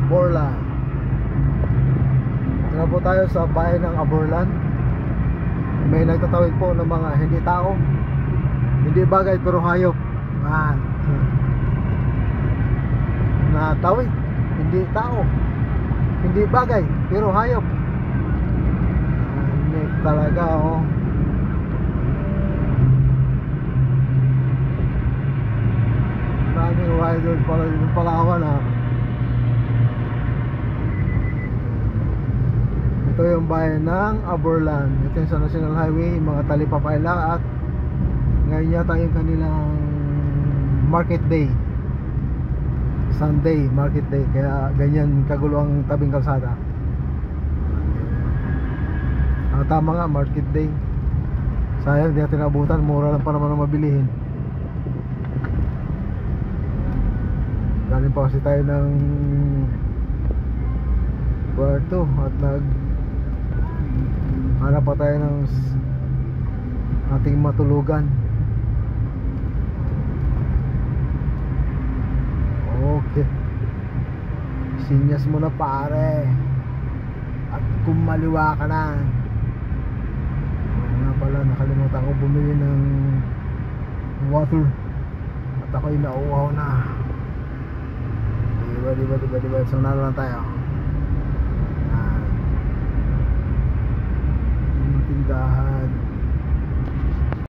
Aborlan. Ito po tayo sa bayan ng Aborlan. May nagtatawid po ng mga hindi tao, hindi bagay pero hayop. Natawid, hindi tao, hindi bagay pero hayop. Hindi talaga maraming rider pala yung Palawan Ito yung bayan ng Aborlan. Ito yung sa National Highway, mga talipapay lang. At ngayon yata yung kanilang market day, Sunday market day, kaya ganyan kagulo ang tabing kalsada. Tama nga, market day. Sayang di natin nabutan, mura lang pa naman ang mabilihin. Galing pa kasi tayo ng Puerto at hanap pa tayo ng ating matulugan. Okay, sinyas mo na pare, at kumaliwa ka na. Nga pala, nakalimutan ko bumili ng water at ako'y nauuhaw na. Diba, so nalo lang tayo. Tindahan